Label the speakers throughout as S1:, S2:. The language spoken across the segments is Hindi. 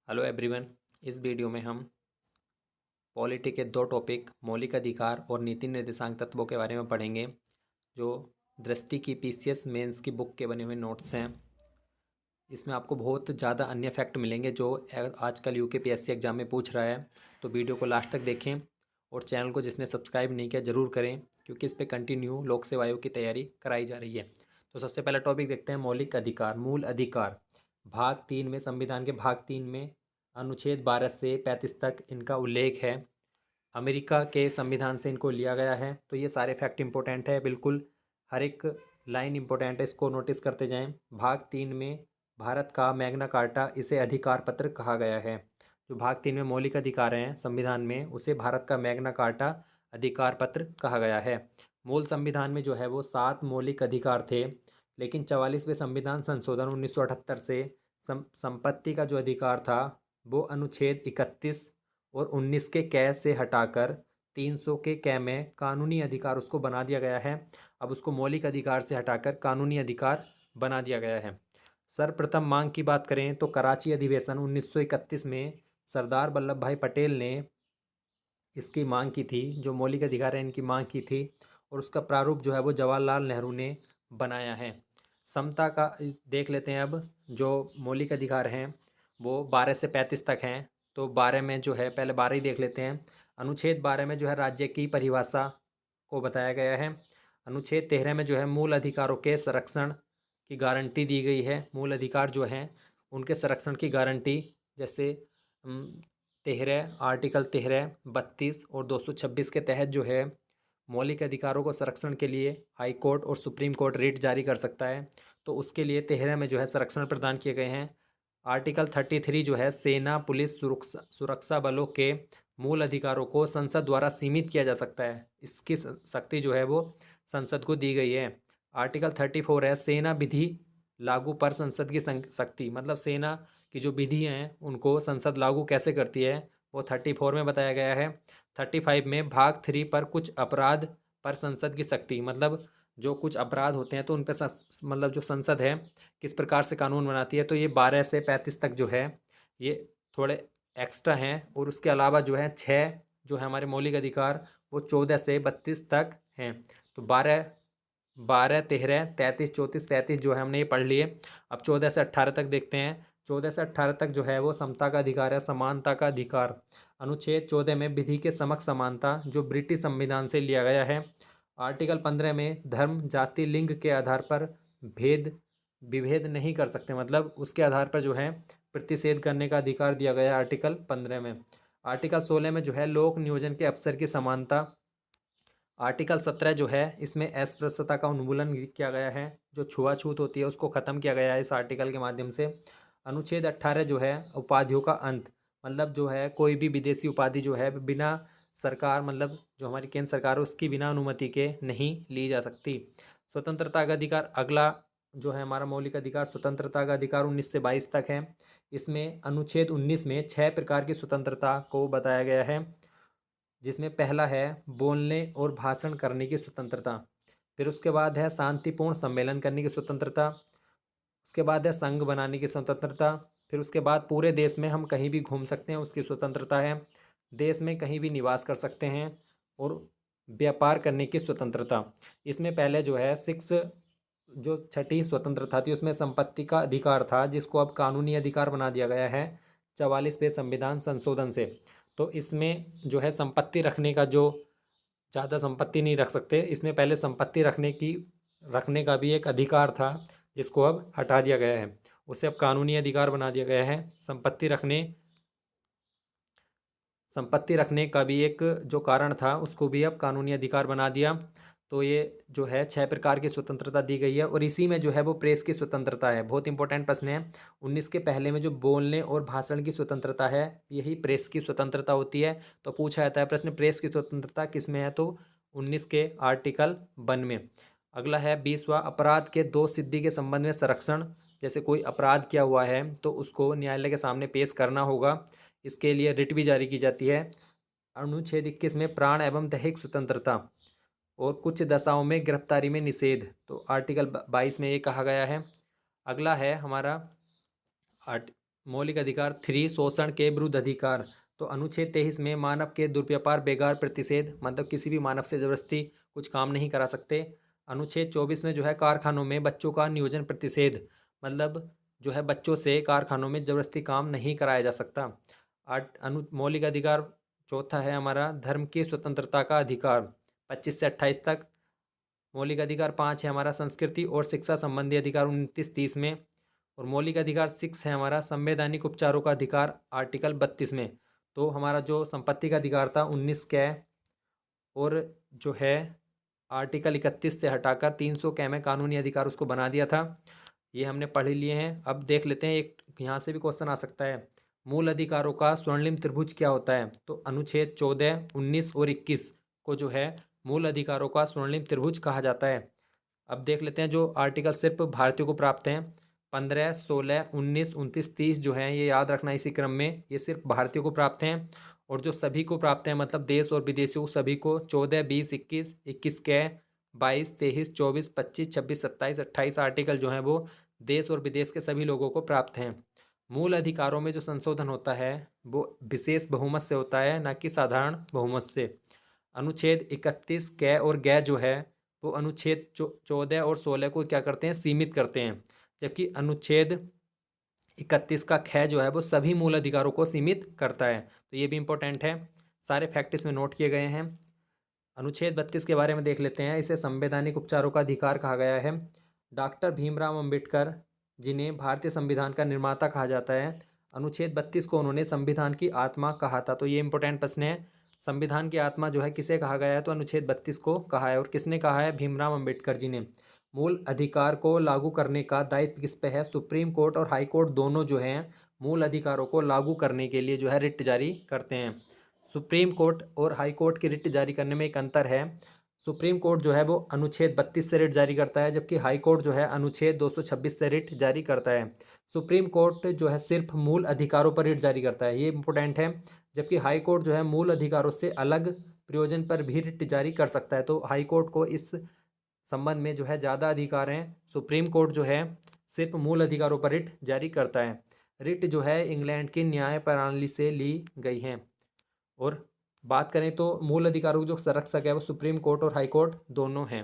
S1: Hello everyone. इस वीडियो में हम पॉलिटी के दो टॉपिक मौलिक अधिकार और नीति निर्देशांक तत्वों के बारे में पढ़ेंगे, जो दृष्टि की पीसीएस मेंस की बुक के बने हुए नोट्स हैं। इसमें आपको बहुत ज़्यादा अन्य फैक्ट मिलेंगे जो आजकल यूकेपीएससी एग्जाम में पूछ रहा है। तो वीडियो को लास्ट तक देखें और चैनल को जिसने सब्सक्राइब नहीं किया ज़रूर करें, क्योंकि इस पर कंटिन्यू लोक सेवा आयोग की तैयारी कराई जा रही है। तो सबसे पहला टॉपिक देखते हैं, मौलिक अधिकार। मूल अधिकार भाग 3 में, संविधान के भाग 3 में अनुच्छेद 12 से 35 तक इनका उल्लेख है। अमेरिका के संविधान से इनको लिया गया है। तो ये सारे फैक्ट इंपॉर्टेंट है, बिल्कुल हर एक लाइन इंपॉर्टेंट है, इसको नोटिस करते जाएं। भाग 3 में भारत का मैग्ना कार्टा, इसे अधिकार पत्र कहा गया है। जो भाग 3 में मौलिक अधिकार हैं संविधान में, उसे भारत का मैग्ना कार्टा अधिकार पत्र कहा गया है। मूल संविधान में जो है वो 7 मौलिक अधिकार थे, लेकिन 44वें संविधान संशोधन 1978 से संपत्ति का जो अधिकार था वो अनुच्छेद 31 और 19 के कै से हटाकर 300 के कै में कानूनी अधिकार उसको बना दिया गया है। अब उसको मौलिक अधिकार से हटाकर कानूनी अधिकार बना दिया गया है। सर्वप्रथम मांग की बात करें तो कराची अधिवेशन 1931 में सरदार वल्लभ भाई पटेल ने इसकी मांग की थी, जो मौलिक अधिकार है इनकी मांग की थी, और उसका प्रारूप जो है वो जवाहरलाल नेहरू ने बनाया है। समता का देख लेते हैं। अब जो मौलिक अधिकार हैं वो 12 से 35 तक हैं। तो 12 में जो है, पहले 12 ही देख लेते हैं। अनुच्छेद 12 में जो है राज्य की परिभाषा को बताया गया है। अनुच्छेद 13 में जो है मूल अधिकारों के संरक्षण की गारंटी दी गई है। मूल अधिकार जो हैं उनके संरक्षण की गारंटी, जैसे 13 आर्टिकल 13, 32 और 226 के तहत जो है मौलिक अधिकारों को संरक्षण के लिए हाई कोर्ट और सुप्रीम कोर्ट रिट जारी कर सकता है। तो उसके लिए 13 में जो है संरक्षण प्रदान किए गए हैं। आर्टिकल 33 जो है सेना, पुलिस, सुरक्षा बलों के मूल अधिकारों को संसद द्वारा सीमित किया जा सकता है, इसकी शक्ति जो है वो संसद को दी गई है। आर्टिकल 34 है सेना विधि लागू पर संसद की शक्ति, मतलब सेना की जो विधि हैं उनको संसद लागू कैसे करती है वो 34 में बताया गया है। 35 में भाग 3 पर कुछ अपराध पर संसद की शक्ति, मतलब जो कुछ अपराध होते हैं तो उन पर मतलब जो संसद है किस प्रकार से कानून बनाती है। तो ये 12 से 35 तक जो है ये थोड़े एक्स्ट्रा हैं, और उसके अलावा जो है 6 जो है हमारे मौलिक अधिकार वो 14 से 32 तक हैं। तो 12, 13, 33, 34, 35 जो है हमने ये पढ़ लिए। अब 14 से 18 तक देखते हैं। 14 से 18 तक जो है वो समता का अधिकार है, समानता का अधिकार। अनुच्छेद 14 में विधि के समक्ष समानता, जो ब्रिटिश संविधान से लिया गया है। आर्टिकल 15 में धर्म, जाति, लिंग के आधार पर भेद विभेद नहीं कर सकते, मतलब उसके आधार पर जो है प्रतिषेध करने का अधिकार दिया गया है आर्टिकल 15 में। आर्टिकल 16 में जो है लोक नियोजन के अवसर की समानता। आर्टिकल 17 जो है इसमें अस्पृश्यता का उन्मूलन किया गया है, जो छुआछूत होती है उसको ख़त्म किया गया है इस आर्टिकल के माध्यम से। अनुच्छेद 18 जो है उपाधियों का अंत, मतलब जो है कोई भी विदेशी उपाधि जो है बिना सरकार, मतलब जो हमारी केंद्र सरकार है उसकी बिना अनुमति के नहीं ली जा सकती। स्वतंत्रता का अधिकार, अगला जो है हमारा मौलिक अधिकार स्वतंत्रता का अधिकार 19 से 22 तक है। इसमें अनुच्छेद 19 में 6 प्रकार की स्वतंत्रता को बताया गया है, जिसमें पहला है बोलने और भाषण करने की स्वतंत्रता। फिर उसके बाद है शांतिपूर्ण सम्मेलन करने की स्वतंत्रता। उसके बाद है संघ बनाने की स्वतंत्रता। फिर उसके बाद पूरे देश में हम कहीं भी घूम सकते हैं उसकी स्वतंत्रता है। देश में कहीं भी निवास कर सकते हैं और व्यापार करने की स्वतंत्रता। इसमें पहले जो है जो छठी स्वतंत्रता थी उसमें संपत्ति का अधिकार था, जिसको अब कानूनी अधिकार बना दिया गया है 44वें संविधान संशोधन से। तो इसमें जो है संपत्ति रखने का, जो ज़्यादा संपत्ति नहीं रख सकते, इसमें पहले संपत्ति रखने का भी एक अधिकार था, जिसको अब हटा दिया गया है, उसे अब कानूनी अधिकार बना दिया गया है। संपत्ति रखने का भी एक जो कारण था उसको भी अब कानूनी अधिकार बना दिया। तो ये जो है 6 प्रकार की स्वतंत्रता दी गई है, और इसी में जो है वो प्रेस की स्वतंत्रता है। बहुत इंपॉर्टेंट प्रश्न है। 19 के पहले में जो बोलने और भाषण की स्वतंत्रता है यही प्रेस की स्वतंत्रता होती है। तो पूछा जाता है प्रश्न, प्रेस की स्वतंत्रता किस में है, तो 19 के आर्टिकल 1 में। अगला है 20वां, अपराध के दो सिद्धि के संबंध में संरक्षण। जैसे कोई अपराध किया हुआ है तो उसको न्यायालय के सामने पेश करना होगा, इसके लिए रिट भी जारी की जाती है। अनुच्छेद 21 में प्राण एवं दैहिक स्वतंत्रता और कुछ दशाओं में गिरफ्तारी में निषेध, तो आर्टिकल 22 में ये कहा गया है। अगला है हमारा मौलिक अधिकार 3 शोषण के विरुद्ध अधिकार। तो अनुच्छेद 23 में मानव के दुर्व्यापार बेगार प्रतिषेध, मतलब किसी भी मानव से जबरदस्ती कुछ काम नहीं करा सकते। अनुच्छेद 24 में जो है कारखानों में बच्चों का नियोजन प्रतिषेध, मतलब जो है बच्चों से कारखानों में जबरदस्ती काम नहीं कराया जा सकता। मौलिक अधिकार चौथा है हमारा धर्म की स्वतंत्रता का अधिकार, 25 से 28 तक। मौलिक अधिकार 5 है हमारा संस्कृति और शिक्षा संबंधी अधिकार, 29-30 में। और मौलिक अधिकार 6 है हमारा संवैधानिक उपचारों का अधिकार, आर्टिकल 32 में। तो हमारा जो संपत्ति का अधिकार था 19 कै, और जो है आर्टिकल 31 से हटाकर 300 कै में कानूनी अधिकार उसको बना दिया था। ये हमने पढ़ लिए हैं। अब देख लेते हैं, एक यहाँ से भी क्वेश्चन आ सकता है, मूल अधिकारों का स्वर्णिम त्रिभुज क्या होता है। तो अनुच्छेद 14, 19 और 21 को जो है मूल अधिकारों का स्वर्णिम त्रिभुज कहा जाता है। अब देख लेते हैं जो आर्टिकल सिर्फ भारतीयों को प्राप्त हैं, 15, 16, 19, 29, 30 जो हैं, ये याद रखना इसी क्रम में, ये सिर्फ भारतीयों को प्राप्त हैं। और जो सभी को प्राप्त हैं, मतलब देश और विदेशियों सभी को, 14, 20, 21, 21 कै, 22, 23, 24, 25, 26, 27, 28 आर्टिकल जो हैं वो देश और विदेश के सभी लोगों को प्राप्त हैं। मूल अधिकारों में जो संशोधन होता है वो विशेष बहुमत से होता है, ना कि साधारण बहुमत से। अनुच्छेद 31 कै और गै जो है वो अनुच्छेद 14 और 16 को क्या करते हैं, सीमित करते हैं। जबकि अनुच्छेद 31 का ख जो है वो सभी मूल अधिकारों को सीमित करता है। तो ये भी इंपॉर्टेंट है, सारे फैक्ट इसमें नोट किए गए हैं। अनुच्छेद 32 के बारे में देख लेते हैं। इसे संवैधानिक उपचारों का अधिकार कहा गया है। डॉक्टर भीमराव अंबेडकर, जिन्हें भारतीय संविधान का निर्माता कहा जाता है, अनुच्छेद 32 को उन्होंने संविधान की आत्मा कहा था। तो ये इंपॉर्टेंट प्रश्न है, संविधान की आत्मा जो है किसे कहा गया है, तो अनुच्छेद 32 को कहा है। और किसने कहा है, भीमराव अंबेडकर जी ने। मूल अधिकार को लागू करने का दायित्व किस पे है, सुप्रीम कोर्ट और हाई कोर्ट दोनों जो हैं मूल अधिकारों को लागू करने के लिए जो है रिट जारी करते हैं। सुप्रीम कोर्ट और हाई कोर्ट की रिट जारी करने में एक अंतर है। सुप्रीम कोर्ट जो है वो अनुच्छेद 32 से रिट जारी करता है, जबकि हाई कोर्ट जो है अनुच्छेद 226 से रिट जारी करता है। सुप्रीम कोर्ट जो है सिर्फ मूल अधिकारों पर रिट जारी करता है, ये इंपॉर्टेंट है। जबकि हाई कोर्ट जो है मूल अधिकारों से अलग प्रयोजन पर भी रिट जारी कर सकता है। तो हाई कोर्ट को इस संबंध में जो है ज़्यादा अधिकार हैं। सुप्रीम कोर्ट जो है सिर्फ मूल अधिकारों पर रिट जारी करता है। रिट जो है इंग्लैंड की न्याय प्रणाली से ली गई हैं। और बात करें तो मूल अधिकारों की जो संरक्षक है वो सुप्रीम कोर्ट और हाई कोर्ट दोनों हैं।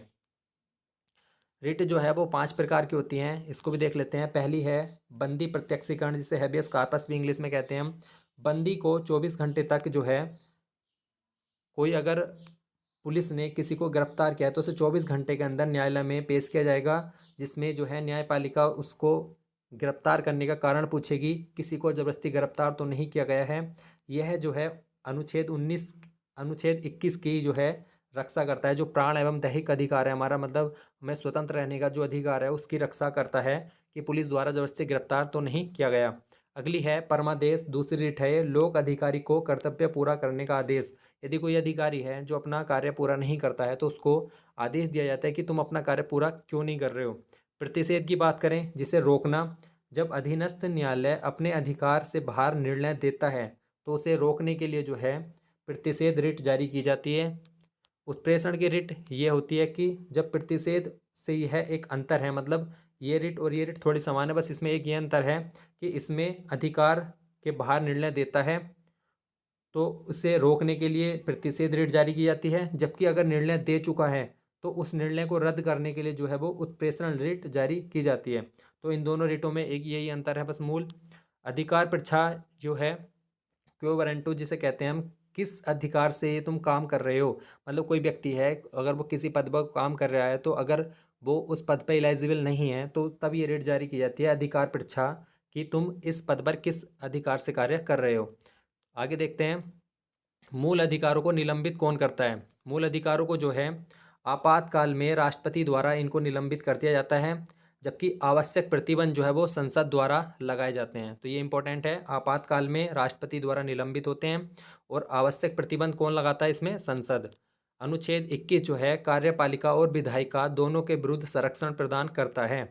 S1: रिट जो है वो 5 प्रकार की होती हैं, इसको भी देख लेते हैं। पहली है बंदी प्रत्यक्षीकरण, जिसे हैबियस कार्पस भी इंग्लिश में कहते हैं हम। बंदी को 24 घंटे तक जो है, कोई अगर पुलिस ने किसी को गिरफ्तार किया है तो उसे 24 घंटे के अंदर न्यायालय में पेश किया जाएगा, जिसमें जो है न्यायपालिका उसको गिरफ्तार करने का कारण पूछेगी। किसी को जबरदस्ती गिरफ्तार तो नहीं किया गया है। यह जो है अनुच्छेद 21 की जो है रक्षा करता है। जो प्राण एवं दैहिक अधिकार है हमारा, मतलब हमें स्वतंत्र रहने का जो अधिकार है उसकी रक्षा करता है कि पुलिस द्वारा जबरदस्ती गिरफ्तार तो नहीं किया गया। अगली है परमादेश, दूसरी रिट है लोक अधिकारी को कर्तव्य पूरा करने का आदेश। यदि कोई अधिकारी है जो अपना कार्य पूरा नहीं करता है तो उसको आदेश दिया जाता है कि तुम अपना कार्य पूरा क्यों नहीं कर रहे हो। प्रतिषेध की बात करें, जिसे रोकना, जब अधीनस्थ न्यायालय अपने अधिकार से बाहर निर्णय देता है तो उसे रोकने के लिए जो है प्रतिषेध रिट जारी की जाती है। उत्प्रेषण की रिट ये होती है कि जब प्रतिषेध से यह एक अंतर है, मतलब ये रिट और ये रिट थोड़ी समान है, बस इसमें एक ये अंतर है कि इसमें अधिकार के बाहर निर्णय देता है तो उसे रोकने के लिए प्रतिषेध रिट जारी की जाती है। जबकि अगर निर्णय दे चुका है तो उस निर्णय को रद्द करने के लिए जो है वो उत्प्रेषण रिट जारी की जाती है। तो इन दोनों रिटों में एक यही अंतर है बस मूल। अधिकार परीक्षा जो है क्यो वारंटो जिसे कहते हैं हम, किस अधिकार से ये तुम काम कर रहे हो। मतलब कोई व्यक्ति है, अगर वो किसी पद पर काम कर रहा है तो अगर वो उस पद पर इलाइजिबल नहीं है तो तब ये रिट जारी की जाती है, अधिकार परीक्षा, कि तुम इस पद पर किस अधिकार से कार्य कर रहे हो। आगे देखते हैं, मूल अधिकारों को निलंबित कौन करता है। मूल अधिकारों को जो है आपातकाल में राष्ट्रपति द्वारा इनको निलंबित कर दिया जाता है, जबकि आवश्यक प्रतिबंध जो है वो संसद द्वारा लगाए जाते हैं। तो ये इंपॉर्टेंट है, आपातकाल में राष्ट्रपति द्वारा निलंबित होते हैं और आवश्यक प्रतिबंध कौन लगाता है इसमें, संसद। अनुच्छेद 21 जो है कार्यपालिका और विधायिका दोनों के विरुद्ध संरक्षण प्रदान करता है।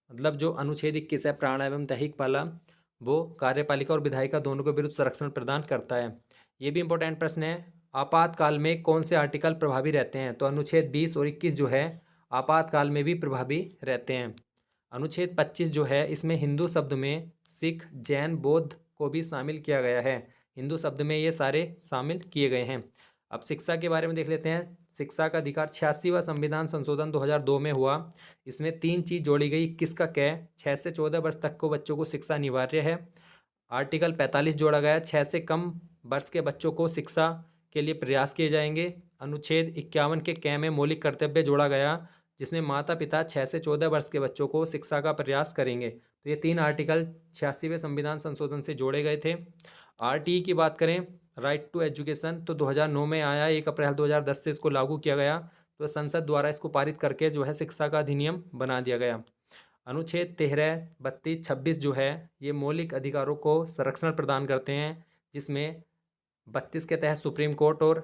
S1: मतलब जो अनुच्छेद 21 है प्राण एवं दैहिक वाला, वो कार्यपालिका और विधायिका दोनों के विरुद्ध संरक्षण प्रदान करता है। ये भी इंपॉर्टेंट प्रश्न है, आपातकाल में कौन से आर्टिकल प्रभावी रहते हैं। तो अनुच्छेद 20 और 21 जो है आपातकाल में भी प्रभावी रहते हैं। अनुच्छेद 25 जो है इसमें हिंदू शब्द में सिख, जैन, बौद्ध को भी शामिल किया गया है। हिंदू शब्द में ये सारे शामिल किए गए हैं। अब शिक्षा के बारे में देख लेते हैं। शिक्षा का अधिकार 86वां संविधान संशोधन 2002 में हुआ। इसमें 3 चीज़ जोड़ी गई। 21 का कै 6 से 14 वर्ष तक को बच्चों को शिक्षा अनिवार्य है। आर्टिकल 45 जोड़ा गया, 6 से कम वर्ष के बच्चों को शिक्षा के लिए प्रयास किए जाएंगे। अनुच्छेद 51 के कै में मौलिक कर्तव्य जोड़ा गया, जिसमें माता पिता 6 से 14 वर्ष के बच्चों को शिक्षा का प्रयास करेंगे। तो ये 3 आर्टिकल 86वें संविधान संशोधन से जोड़े गए थे। आरटीई की बात करें, राइट टू एजुकेशन, तो 2009 में आया। 1 अप्रैल 2010 से इसको लागू किया गया। तो संसद द्वारा इसको पारित करके जो है शिक्षा का अधिनियम बना दिया गया। अनुच्छेद 13, 32, 26 जो है ये मौलिक अधिकारों को संरक्षण प्रदान करते हैं, जिसमें 32 के तहत सुप्रीम कोर्ट और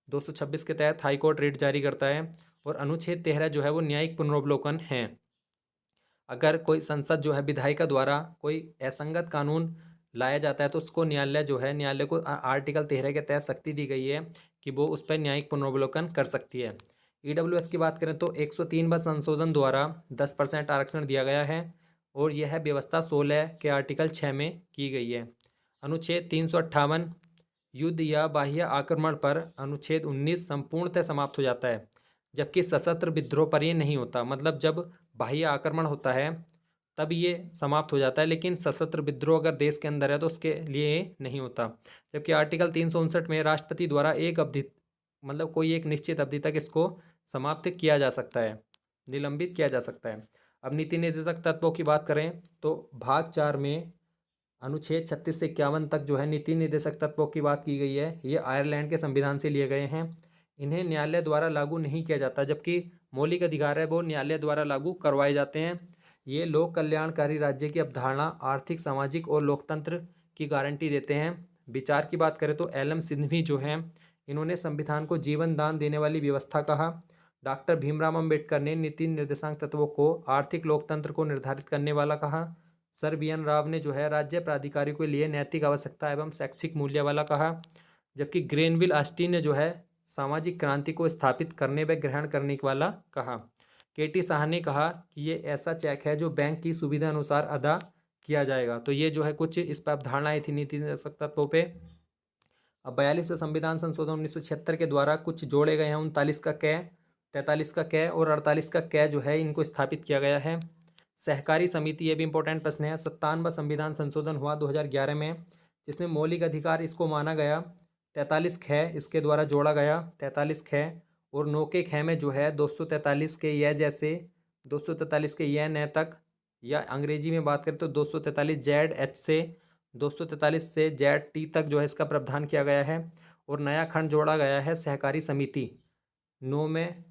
S1: 226 के तहत हाई कोर्ट रिट जारी करता है। और अनुच्छेद 13 जो है वो न्यायिक पुनरावलोकन है। अगर कोई संसद जो है विधायिका द्वारा कोई असंगत कानून लाया जाता है तो उसको न्यायालय को आर्टिकल 13 के तहत शक्ति दी गई है कि वो उस पर न्यायिक पुनरावलोकन कर सकती है। ईडब्ल्यूएस की बात करें तो 103 संशोधन द्वारा 10% आरक्षण दिया गया है और यह व्यवस्था 16 के आर्टिकल 6 में की गई है। अनुच्छेद 358 युद्ध या बाह्य आक्रमण पर अनुच्छेद 19 संपूर्णतः समाप्त हो जाता है, जबकि सशस्त्र विद्रोह पर ये नहीं होता। मतलब जब बाह्य आक्रमण होता है तब ये समाप्त हो जाता है, लेकिन सशस्त्र विद्रोह अगर देश के अंदर है तो उसके लिए नहीं होता। जबकि आर्टिकल 359 में राष्ट्रपति द्वारा एक अवधि मतलब कोई एक निश्चित अवधि तक इसको समाप्त किया जा सकता है, निलंबित किया जा सकता है। अब नीति निर्देशक तत्वों की बात करें तो भाग 4 में अनुच्छेद 36 से 51 तक जो है नीति निर्देशक तत्वों की बात की गई है। ये आयरलैंड के संविधान से लिए गए हैं। इन्हें न्यायालय द्वारा लागू नहीं किया जाता, जबकि मौलिक अधिकार है वो न्यायालय द्वारा लागू करवाए जाते हैं। ये लोक कल्याणकारी राज्य की अवधारणा आर्थिक, सामाजिक और लोकतंत्र की गारंटी देते हैं। विचार की बात करें तो एलएम सिंघवी जो हैं इन्होंने संविधान को जीवन दान देने वाली व्यवस्था कहा। डॉक्टर भीमराव अम्बेडकर ने नीति निर्देशांक तत्वों को आर्थिक लोकतंत्र को निर्धारित करने वाला कहा। सर बी एन राव ने जो है राज्य प्राधिकारी के लिए नैतिक आवश्यकता एवं शैक्षिक मूल्य वाला कहा। जबकि ग्रेनविल ऑस्टिन ने जो है सामाजिक क्रांति को स्थापित करने व ग्रहण करने वाला कहा। केटी शाह ने कहा कि ये ऐसा चेक है जो बैंक की सुविधा अनुसार अदा किया जाएगा। तो ये जो है कुछ इस पर अवधारणाएं थी नीति निर्देशक तत्वों पे। अब 42वें संविधान संशोधन 1976 के द्वारा कुछ जोड़े गए हैं। 39 का कै, 43 का कै और 48 का कै जो है इनको स्थापित किया गया है। सहकारी समिति, ये भी इंपॉर्टेंट प्रश्न है। 57वां संविधान संशोधन हुआ 2011 में, जिसमें मौलिक अधिकार इसको माना गया। 43 ख इसके द्वारा जोड़ा गया, 43 ख। और 9 के ख में जो है 243 के यह जैसे 243 के यह न तक, या अंग्रेजी में बात करें तो 243 जेड एच से 243 से जेड टी तक जो है इसका प्रावधान किया गया है। और नया खंड जोड़ा गया है सहकारी समिति। 9 में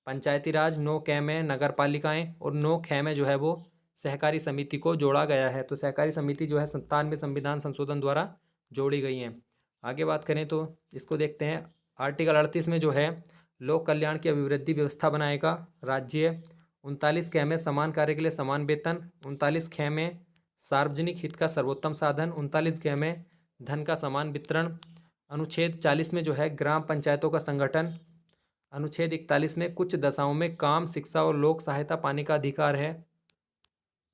S1: पंचायती राज, 9 कै में नगर पालिकाएँ और 9 ख में जो है वो सहकारी समिति को जोड़ा गया है। तो सहकारी समिति जो है 97वें संविधान संशोधन द्वारा जोड़ी गई हैं। आगे बात करें तो इसको देखते हैं। आर्टिकल 38 में जो है लोक कल्याण की अभिवृद्धि व्यवस्था बनाएगा राज्य। 39 कै में समान कार्य के लिए समान वेतन। 39 ख में सार्वजनिक हित का सर्वोत्तम साधन। 39 ग में धन का समान वितरण। अनुच्छेद 40 में जो है ग्राम पंचायतों का संगठन। अनुच्छेद 41 में कुछ दशाओं में काम, शिक्षा और लोक सहायता पाने का अधिकार है।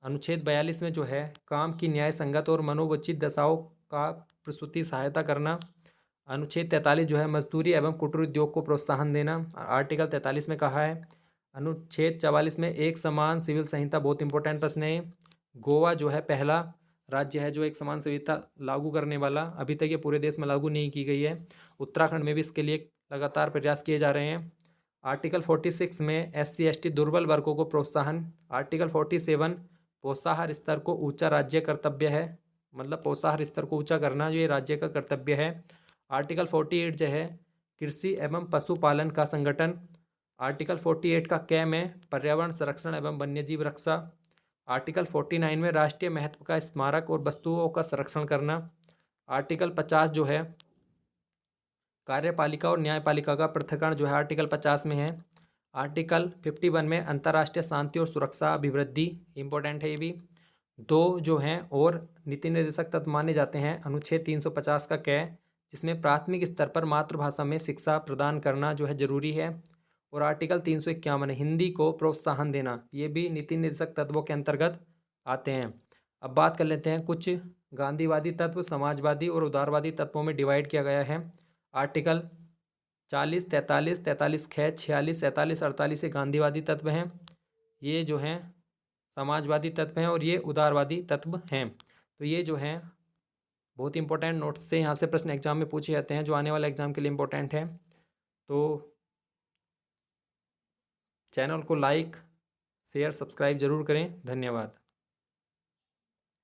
S1: अनुच्छेद 42 में जो है काम की न्याय संगत और मनोवचित दशाओं का प्रसूति सहायता करना। अनुच्छेद 43 जो है मजदूरी एवं कुटीर उद्योग को प्रोत्साहन देना, आर्टिकल 43 में कहा है। अनुच्छेद 44 में एक समान सिविल संहिता, बहुत इंपॉर्टेंट प्रश्न है। गोवा जो है पहला राज्य है जो एक समान संहिता लागू करने वाला। अभी तक ये पूरे देश में लागू नहीं की गई है। उत्तराखंड में भी इसके लिए लगातार प्रयास किए जा रहे हैं। आर्टिकल 46 में SC/ST दुर्बल वर्गों को प्रोत्साहन। आर्टिकल 47 पोषाहार स्तर को ऊंचा राज्य कर्तव्य है, मतलब पोषाहार स्तर को ऊंचा करना जो ये राज्य का कर्तव्य है। आर्टिकल 48 जो है कृषि एवं पशुपालन का संगठन। आर्टिकल 48 का कै में पर्यावरण संरक्षण एवं वन्यजीव रक्षा। आर्टिकल 49 में राष्ट्रीय महत्व का स्मारक और वस्तुओं का संरक्षण करना। आर्टिकल 50 जो है कार्यपालिका और न्यायपालिका का पृथक्करण जो है आर्टिकल 50 में है। आर्टिकल 51 में अंतर्राष्ट्रीय शांति और सुरक्षा अभिवृद्धि, इंपॉर्टेंट है ये भी। 2 जो हैं और नीति निर्देशक तत्व माने जाते हैं। अनुच्छेद 350 का कै, जिसमें प्राथमिक स्तर पर मातृभाषा में शिक्षा प्रदान करना जो है जरूरी है। और आर्टिकल 351 है हिंदी को प्रोत्साहन देना, ये भी नीति निर्देशक तत्वों के अंतर्गत आते हैं। अब बात कर लेते हैं कुछ गांधीवादी तत्व, समाजवादी और उदारवादी तत्वों में डिवाइड किया गया है। आर्टिकल 40, 43, 43 ख, 46, 47, 48 ये गांधीवादी तत्व हैं, ये जो हैं समाजवादी तत्व हैं और ये उदारवादी तत्व हैं। तो ये जो हैं बहुत इंपॉर्टेंट नोट्स से यहाँ से प्रश्न एग्जाम में पूछे जाते हैं, जो आने वाले एग्जाम के लिए इंपॉर्टेंट है। तो चैनल को लाइक, शेयर, सब्सक्राइब जरूर करें। धन्यवाद।